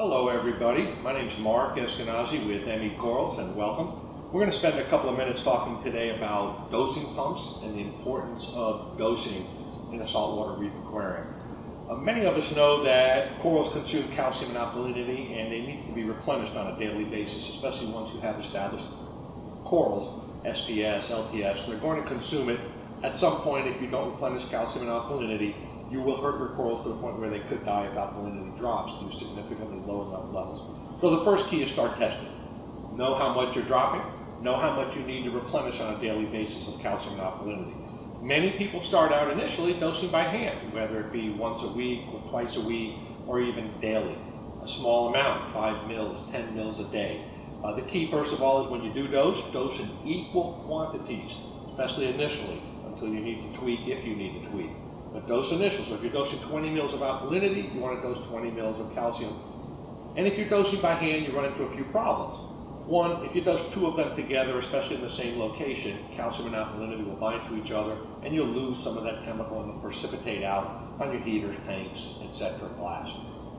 Hello everybody, my name is Mark Esquenazi with ME Corals and welcome. We're going to spend a couple of minutes talking today about dosing pumps and the importance of dosing in a saltwater reef aquarium. Many of us know that corals consume calcium and alkalinity and they need to be replenished on a daily basis, especially once you have established corals, SPS, LTS. They're going to consume it at some point. If you don't replenish calcium and alkalinity, you will hurt your corals to the point where they could die if alkalinity drops to significantly lower levels. So the first key is start testing. Know how much you're dropping, know how much you need to replenish on a daily basis of calcium and alkalinity. Many people start out initially dosing by hand, whether it be once a week or twice a week or even daily. A small amount, 5 mils, 10 mils a day. The key, first of all, is when you do dose in equal quantities, especially initially, until you need to tweak, if you need to tweak. But dose initial, so if you're dosing 20 mils of alkalinity, you want to dose 20 mils of calcium. And if you're dosing by hand, you run into a few problems. One, if you dose two of them together, especially in the same location, calcium and alkalinity will bind to each other, and you'll lose some of that chemical and it'll precipitate out on your heaters, tanks, etc. glass.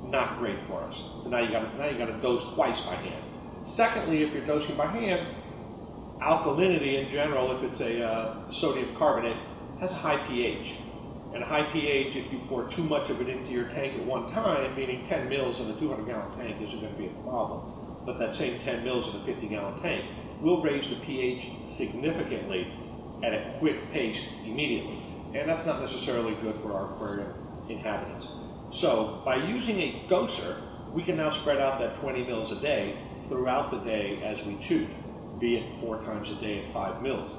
Not great for us. So now you got to dose twice by hand. Secondly, if you're dosing by hand, alkalinity in general, if it's a sodium carbonate, has a high pH. And a high pH, if you pour too much of it into your tank at one time, meaning 10 mils in a 200-gallon tank isn't going to be a problem. But that same 10 mils in a 50-gallon tank will raise the pH significantly at a quick pace immediately. And that's not necessarily good for our aquarium inhabitants. So by using a doser, we can now spread out that 20 mils a day throughout the day as we choose, be it 4 times a day at 5 mils.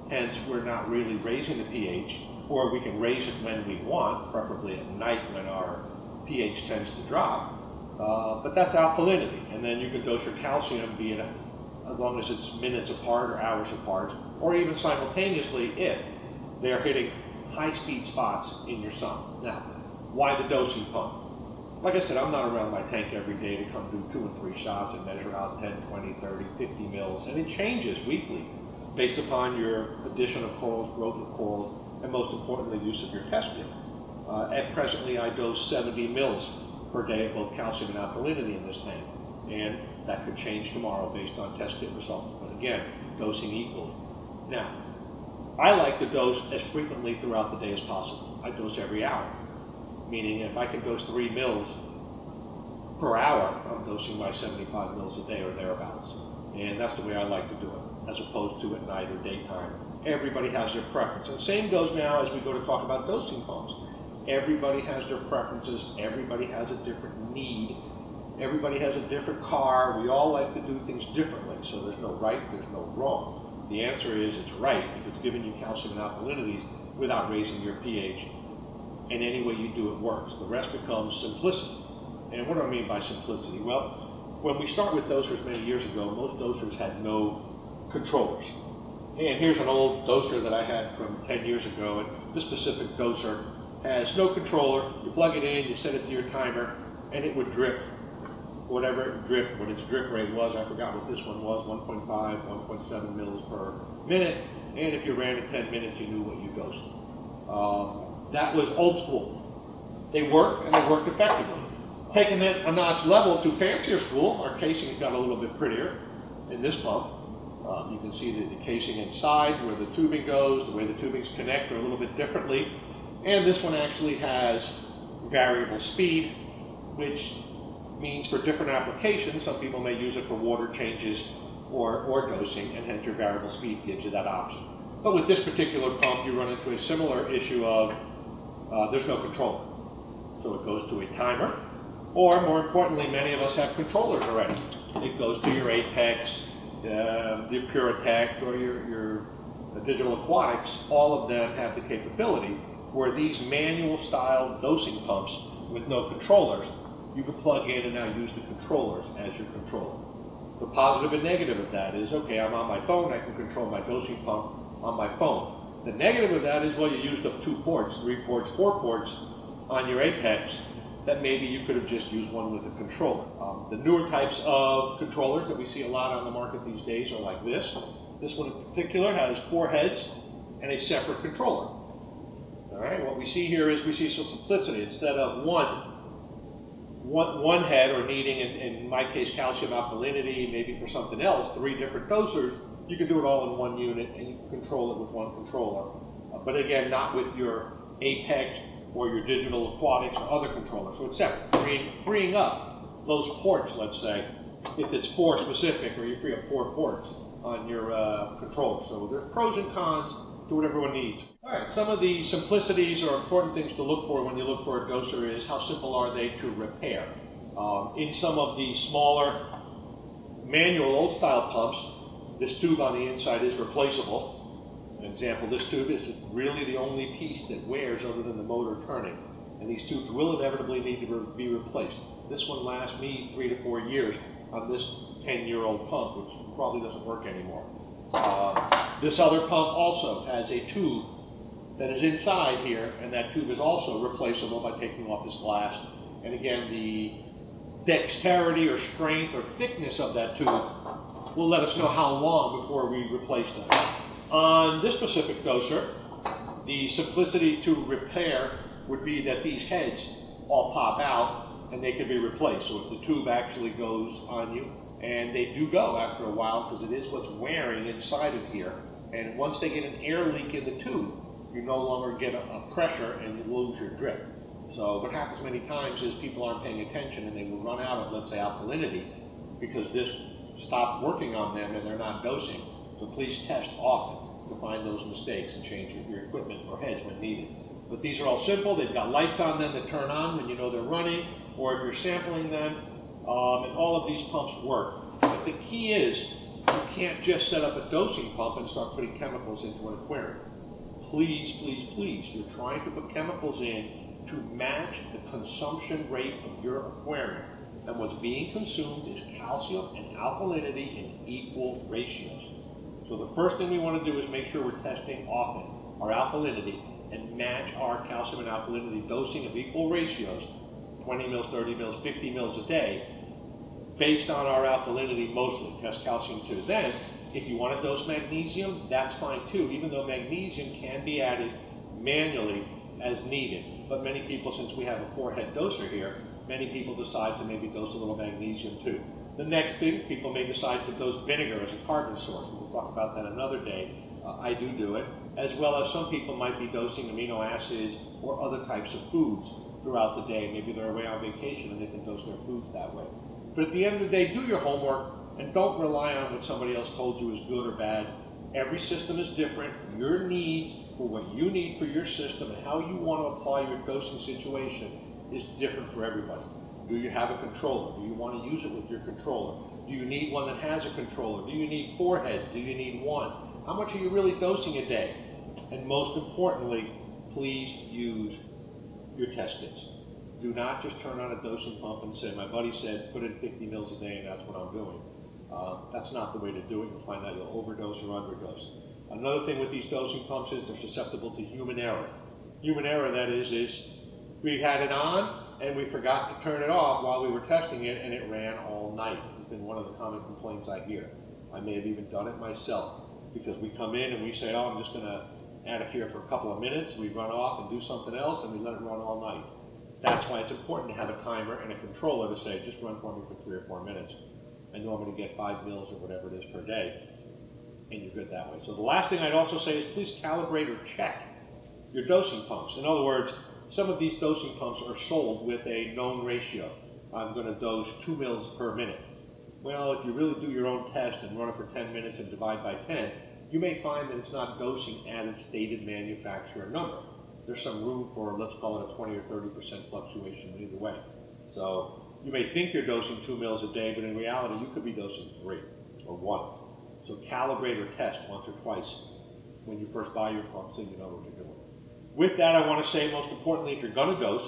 Hence, we're not really raising the pH, or we can raise it when we want, preferably at night when our pH tends to drop. But that's alkalinity. And then you can dose your calcium, be it as long as it's minutes apart or hours apart, or even simultaneously if they're hitting high-speed spots in your sump. Now, why the dosing pump? Like I said, I'm not around my tank every day to come do 2 and 3 shots and measure out 10, 20, 30, 50 mils, and it changes weekly based upon your addition of corals, growth of corals, and most importantly, use of your test kit. At presently, I dose 70 mils per day of both calcium and alkalinity in this tank, and that could change tomorrow based on test kit results. But again, dosing equally. Now, I like to dose as frequently throughout the day as possible. I dose every hour, meaning if I can dose 3 mils per hour, I'm dosing my 75 mils a day or thereabouts. And that's the way I like to do it, as opposed to at night or daytime. Everybody has their preference. And same goes now as we go to talk about dosing pumps. Everybody has their preferences. Everybody has a different need. Everybody has a different car. We all like to do things differently. So there's no right, there's no wrong. The answer is it's right if it's giving you calcium and alkalinities without raising your pH. And any way you do it works. The rest becomes simplicity. And what do I mean by simplicity? Well, when we start with dosers many years ago, most dosers had no controllers. And here's an old doser that I had from 10 years ago, and this specific doser has no controller. You plug it in, you set it to your timer, and it would drip whatever it dripped, what its drip rate was. I forgot what this one was, 1.5, 1.7 mils per minute, and if you ran it 10 minutes, you knew what you dosed. That was old school. They worked, and they worked effectively. Taking it a notch level to fancier school, our casing got a little bit prettier in this pump. You can see the casing inside, where the tubing goes, the way the tubings connect are a little bit differently. And this one actually has variable speed, which means for different applications, some people may use it for water changes or dosing, and hence your variable speed gives you that option. But with this particular pump, you run into a similar issue of there's no controller. So it goes to a timer, or more importantly, many of us have controllers already. It goes to your Apex, the Puritech, or your Digital Aquatics. All of them have the capability where these manual style dosing pumps with no controllers, you can plug in and now use the controllers as your controller. The positive and negative of that is, okay, I'm on my phone, I can control my dosing pump on my phone. The negative of that is, well, you used up 2 ports, 3 ports, 4 ports on your Apex that maybe you could have just used one with a controller. The newer types of controllers that we see a lot on the market these days are like this. This one in particular has 4 heads and a separate controller. All right, what we see here is we see some simplicity. Instead of one one head or needing, in my case, calcium alkalinity, maybe for something else, 3 different dosers, you can do it all in one unit and you can control it with one controller. But again, not with your Apex or your digital aquatics or other controllers. So it's separate, freeing up those ports, let's say, if it's 4 specific, or you free up 4 ports on your controller. So there's pros and cons to what everyone needs. All right, some of the simplicities or important things to look for when you look for a doser is how simple are they to repair. In some of the smaller manual old style pumps, this tube on the inside is replaceable. An example, this tube is really the only piece that wears other than the motor turning. And these tubes will inevitably need to be replaced. This one lasts me 3 to 4 years on this 10-year-old pump, which probably doesn't work anymore. This other pump also has a tube that is inside here, and that tube is also replaceable by taking off this glass. And again, the dexterity or strength or thickness of that tube will let us know how long before we replace them. On this specific doser, the simplicity to repair would be that these heads all pop out and they can be replaced. So if the tube actually goes on you, and they do go after a while because it is what's wearing inside of here, and once they get an air leak in the tube, you no longer get a pressure and you lose your drip. So what happens many times is people aren't paying attention and they will run out of, let's say, alkalinity because this stopped working on them and they're not dosing. So please test often to find those mistakes and change your equipment or heads when needed. But these are all simple. They've got lights on them that turn on when you know they're running, or if you're sampling them, and all of these pumps work. But the key is you can't just set up a dosing pump and start putting chemicals into an aquarium. Please, please, please, you're trying to put chemicals in to match the consumption rate of your aquarium. And what's being consumed is calcium and alkalinity in equal ratios. So the first thing we want to do is make sure we're testing often our alkalinity and match our calcium and alkalinity dosing of equal ratios, 20 mils, 30 mils, 50 mils a day, based on our alkalinity mostly. Test calcium too. Then, if you want to dose magnesium, that's fine too, even though magnesium can be added manually as needed. But many people, since we have a 4-head doser here, many people decide to maybe dose a little magnesium too. The next thing, people may decide to dose vinegar as a carbon source. We'll talk about that another day. I do it, as well as some people might be dosing amino acids or other types of foods throughout the day. Maybe they're away on vacation and they can dose their foods that way. But at the end of the day, do your homework and don't rely on what somebody else told you is good or bad. Every system is different. Your needs for what you need for your system and how you want to apply your dosing situation is different for everybody. Do you have a controller? Do you want to use it with your controller? Do you need one that has a controller? Do you need 4 heads? Do you need 1? How much are you really dosing a day? And most importantly, please use your test kits. Do not just turn on a dosing pump and say, my buddy said put in 50 mils a day and that's what I'm doing. That's not the way to do it. You'll find out you'll overdose or underdose. Another thing with these dosing pumps is they're susceptible to human error. Human error, that is we had it on and we forgot to turn it off while we were testing it and it ran all night. It's been one of the common complaints I hear. I may have even done it myself because we come in and we say, oh, I'm just going to add it here for a couple of minutes. We run off and do something else and we let it run all night. That's why it's important to have a timer and a controller to say, just run for me for 3 or 4 minutes. I know I'm going to get 5 mils or whatever it is per day, and you're good that way. So the last thing I'd also say is please calibrate or check your dosing pumps. In other words, some of these dosing pumps are sold with a known ratio. I'm going to dose 2 mils per minute. Well, if you really do your own test and run it for 10 minutes and divide by 10, you may find that it's not dosing at its stated manufacturer number. There's some room for, let's call it a 20 or 30% fluctuation either way. So you may think you're dosing 2 mils a day, but in reality, you could be dosing 3 or 1. So calibrate or test once or twice when you first buy your pump so you know what you're doing. With that, I want to say, most importantly, if you're going to dose,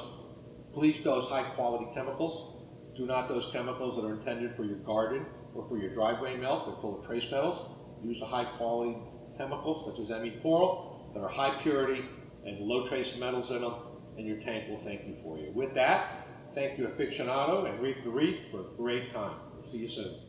please dose high-quality chemicals. Do not dose chemicals that are intended for your garden or for your driveway milk. They're full of trace metals. Use the high-quality chemicals, such as Coral, that are high purity and low trace metals in them, and your tank will thank you for you. With that, thank you, aficionado, and Reef the Reef for a great time. We'll see you soon.